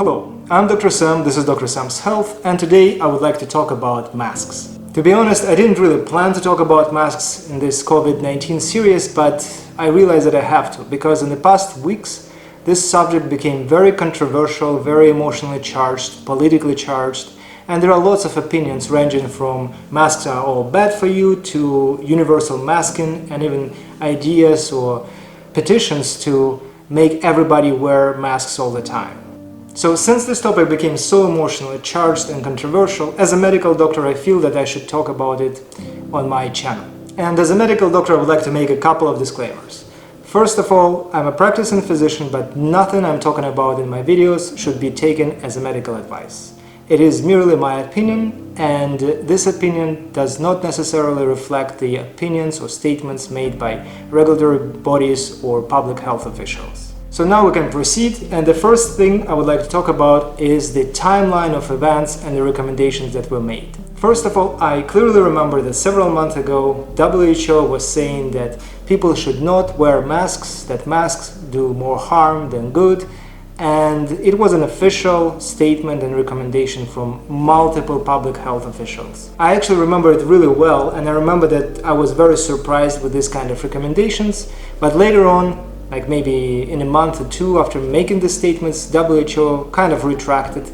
Hello, I'm Dr. Sam, this is Dr. Sam's Health, and today I would like to talk about masks. To be honest, I didn't really plan to talk about masks in this COVID-19 series, but I realized that I have to, because in the past weeks this subject became very controversial, very emotionally charged, politically charged, and there are lots of opinions ranging from masks are all bad for you to universal masking, and even ideas or petitions to make everybody wear masks all the time. So since this topic became so emotionally charged and controversial, as a medical doctor I feel that I should talk about it on my channel. And as a medical doctor I would like to make a couple of disclaimers. First of all, I'm a practicing physician, but nothing I'm talking about in my videos should be taken as a medical advice. It is merely my opinion, and this opinion does not necessarily reflect the opinions or statements made by regulatory bodies or public health officials. So now we can proceed, and the first thing I would like to talk about is the timeline of events and the recommendations that were made. First of all, I clearly remember that several months ago WHO was saying that people should not wear masks, that masks do more harm than good, and it was an official statement and recommendation from multiple public health officials. I actually remember it really well, and I remember that I was very surprised with this kind of recommendations, but later on, like maybe in a month or two after making the statements, WHO kind of retracted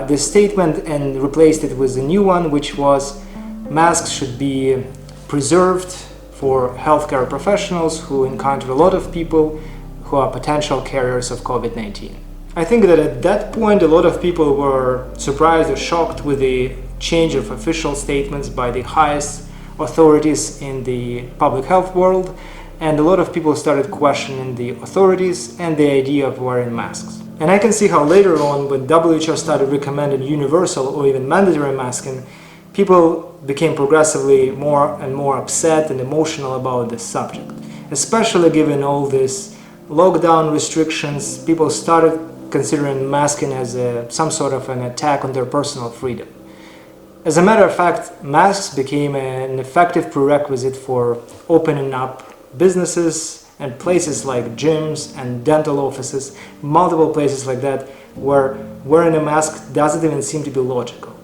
this statement and replaced it with a new one, which was masks should be preserved for healthcare professionals who encounter a lot of people who are potential carriers of COVID-19. I think that at that point a lot of people were surprised or shocked with the change of official statements by the highest authorities in the public health world, and a lot of people started questioning the authorities and the idea of wearing masks. And I can see how later on, when WHO started recommending universal or even mandatory masking, people became progressively more and more upset and emotional about this subject. Especially given all these lockdown restrictions, people started considering masking as some sort of an attack on their personal freedom. As a matter of fact, masks became an effective prerequisite for opening up businesses and places like gyms and dental offices, multiple places like that, where wearing a mask doesn't even seem to be logical.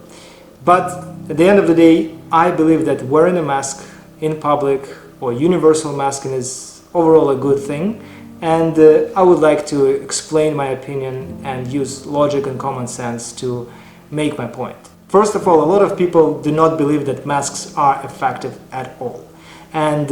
But at the end of the day, I believe that wearing a mask in public or universal masking is overall a good thing, and I would like to explain my opinion and use logic and common sense to make my point. First of all, a lot of people do not believe that masks are effective at all. And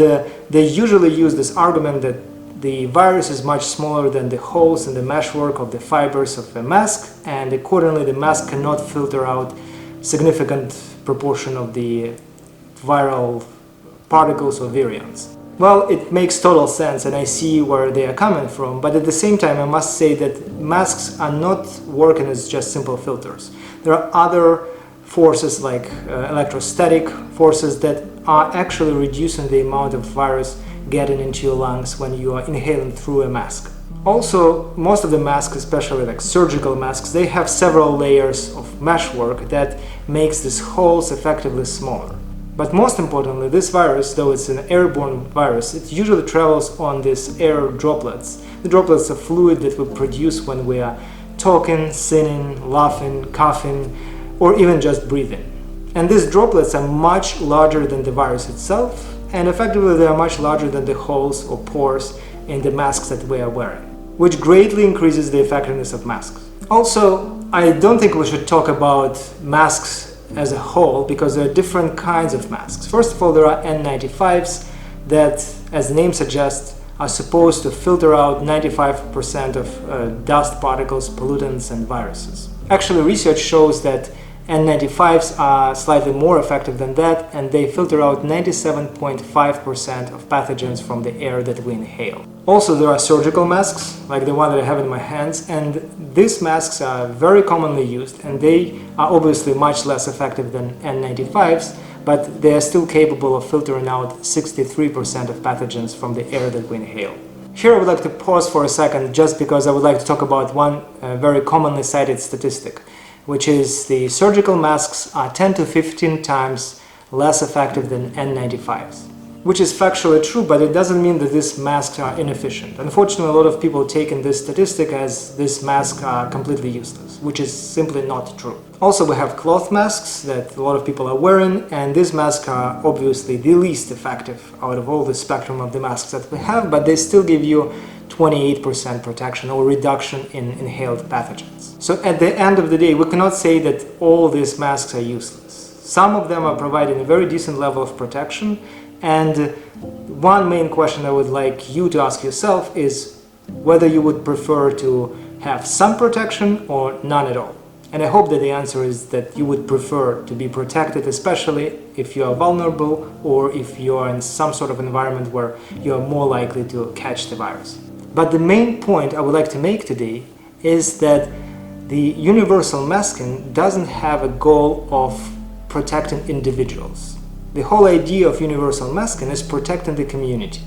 they usually use this argument that the virus is much smaller than the holes in the meshwork of the fibers of a mask, and accordingly the mask cannot filter out significant proportion of the viral particles or virions. Well, it makes total sense and I see where they are coming from, but at the same time I must say that masks are not working as just simple filters. There are other forces like electrostatic forces that are actually reducing the amount of virus getting into your lungs when you are inhaling through a mask. Also, most of the masks, especially like surgical masks, they have several layers of meshwork that makes these holes effectively smaller. But most importantly, this virus, though it's an airborne virus, it usually travels on these air droplets. The droplets of fluid that we produce when we are talking, singing, laughing, coughing, or even just breathing. And these droplets are much larger than the virus itself, and effectively they are much larger than the holes or pores in the masks that we are wearing, which greatly increases the effectiveness of masks. Also, I don't think we should talk about masks as a whole, because there are different kinds of masks. First of all, there are N95s that, as the name suggests, are supposed to filter out 95% of dust particles, pollutants, and viruses. Actually, research shows that N95s are slightly more effective than that, and they filter out 97.5% of pathogens from the air that we inhale. Also, there are surgical masks, like the one that I have in my hands, and these masks are very commonly used, and they are obviously much less effective than N95s, but they are still capable of filtering out 63% of pathogens from the air that we inhale. Here I would like to pause for a second, just because I would like to talk about one very commonly cited statistic, which is the surgical masks are 10 to 15 times less effective than N95s. which is factually true, but it doesn't mean that these masks are inefficient. Unfortunately, a lot of people take in this statistic as these masks are completely useless, which is simply not true. Also, we have cloth masks that a lot of people are wearing, and these masks are obviously the least effective out of all the spectrum of the masks that we have, but they still give you 28% protection or reduction in inhaled pathogens. So at the end of the day, we cannot say that all these masks are useless. Some of them are providing a very decent level of protection, and one main question I would like you to ask yourself is whether you would prefer to have some protection or none at all. And I hope that the answer is that you would prefer to be protected, especially if you are vulnerable or if you are in some sort of environment where you are more likely to catch the virus. But the main point I would like to make today is that the universal masking doesn't have a goal of protecting individuals. The whole idea of universal masking is protecting the community.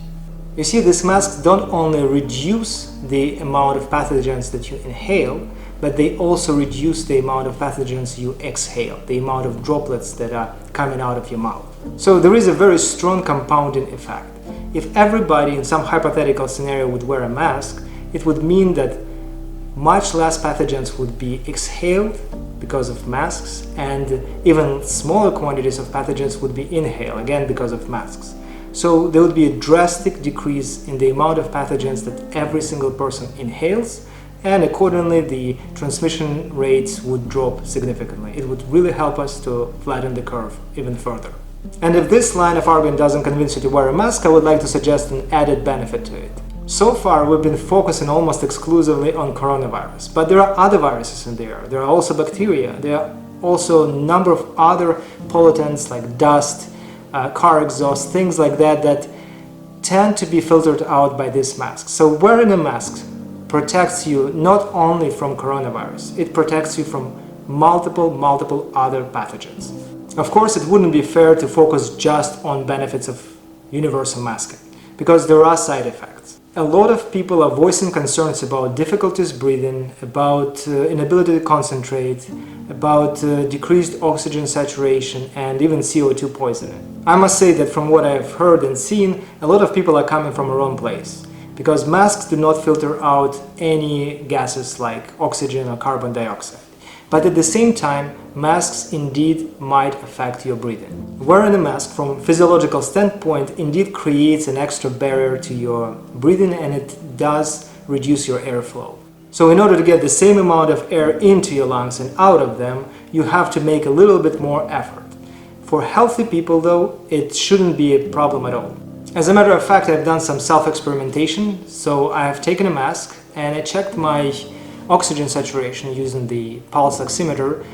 You see, these masks don't only reduce the amount of pathogens that you inhale, but they also reduce the amount of pathogens you exhale, the amount of droplets that are coming out of your mouth. So there is a very strong compounding effect. If everybody in some hypothetical scenario would wear a mask, it would mean that much less pathogens would be exhaled because of masks, and even smaller quantities of pathogens would be inhaled, again because of masks. So there would be a drastic decrease in the amount of pathogens that every single person inhales, and accordingly the transmission rates would drop significantly. It would really help us to flatten the curve even further. And if this line of argument doesn't convince you to wear a mask, I would like to suggest an added benefit to it. So far, we've been focusing almost exclusively on coronavirus, but there are other viruses in the air. There are also bacteria. There are also a number of other pollutants like dust, car exhaust, things like that that tend to be filtered out by this mask. So wearing a mask protects you not only from coronavirus, it protects you from multiple other pathogens. Of course, it wouldn't be fair to focus just on benefits of universal masking, because there are side effects. A lot of people are voicing concerns about difficulties breathing, about inability to concentrate, about decreased oxygen saturation, and even CO2 poisoning. I must say that from what I've heard and seen, a lot of people are coming from a wrong place, because masks do not filter out any gases like oxygen or carbon dioxide. But at the same time, masks indeed might affect your breathing. Wearing a mask from a physiological standpoint indeed creates an extra barrier to your breathing, and it does reduce your airflow. So in order to get the same amount of air into your lungs and out of them, you have to make a little bit more effort. For healthy people though, it shouldn't be a problem at all. As a matter of fact, I've done some self-experimentation, so I've taken a mask and I checked my oxygen saturation using the pulse oximeter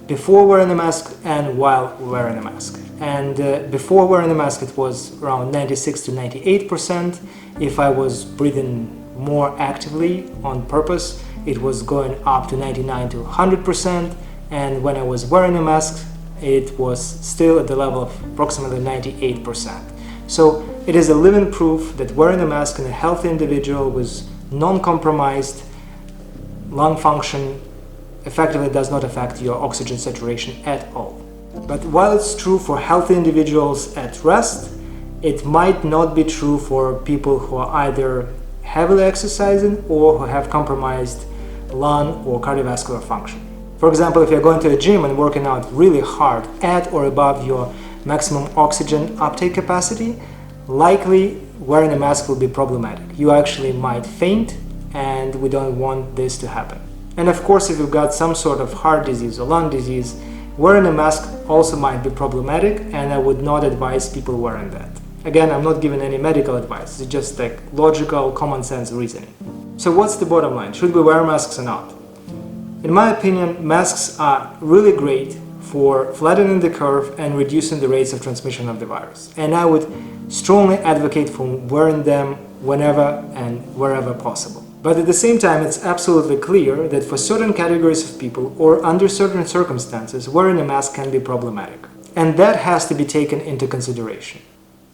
before wearing the mask and while wearing the mask. And before wearing the mask it was around 96 to 98%. If I was breathing more actively on purpose, it was going up to 99 to 100%, and when I was wearing a mask it was still at the level of approximately 98%. So it is a living proof that wearing a mask in a healthy individual with non-compromised lung function effectively does not affect your oxygen saturation at all. But while it's true for healthy individuals at rest, it might not be true for people who are either heavily exercising or who have compromised lung or cardiovascular function. For example, if you're going to a gym and working out really hard at or above your maximum oxygen uptake capacity, likely wearing a mask will be problematic. You actually might faint, and we don't want this to happen. And of course, if you've got some sort of heart disease or lung disease, wearing a mask also might be problematic, and I would not advise people wearing that. Again, I'm not giving any medical advice, it's just like logical, common sense reasoning. So what's the bottom line? Should we wear masks or not? In my opinion, masks are really great for flattening the curve and reducing the rates of transmission of the virus. And I would strongly advocate for wearing them whenever and wherever possible. But at the same time, it's absolutely clear that for certain categories of people or under certain circumstances, wearing a mask can be problematic. And that has to be taken into consideration.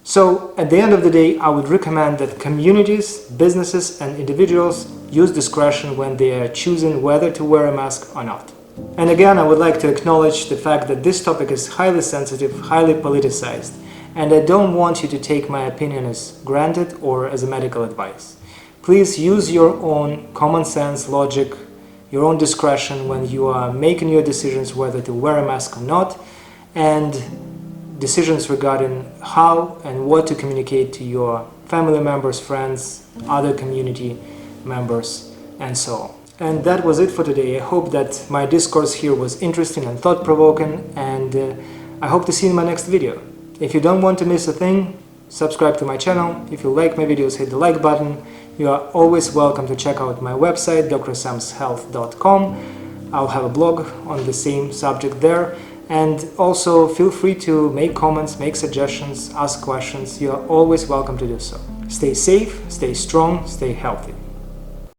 So at the end of the day, I would recommend that communities, businesses and individuals use discretion when they are choosing whether to wear a mask or not. And again, I would like to acknowledge the fact that this topic is highly sensitive, highly politicized, and I don't want you to take my opinion as granted or as a medical advice. Please use your own common sense, logic, your own discretion when you are making your decisions whether to wear a mask or not, and decisions regarding how and what to communicate to your family members, friends, other community members, and so on. And that was it for today. I hope that my discourse here was interesting and thought-provoking, and I hope to see you in my next video. If you don't want to miss a thing, subscribe to my channel. If you like my videos, hit the like button. You are always welcome to check out my website, drsamshealth.com. I'll have a blog on the same subject there. And also feel free to make comments, make suggestions, ask questions. You are always welcome to do so. Stay safe, stay strong, stay healthy.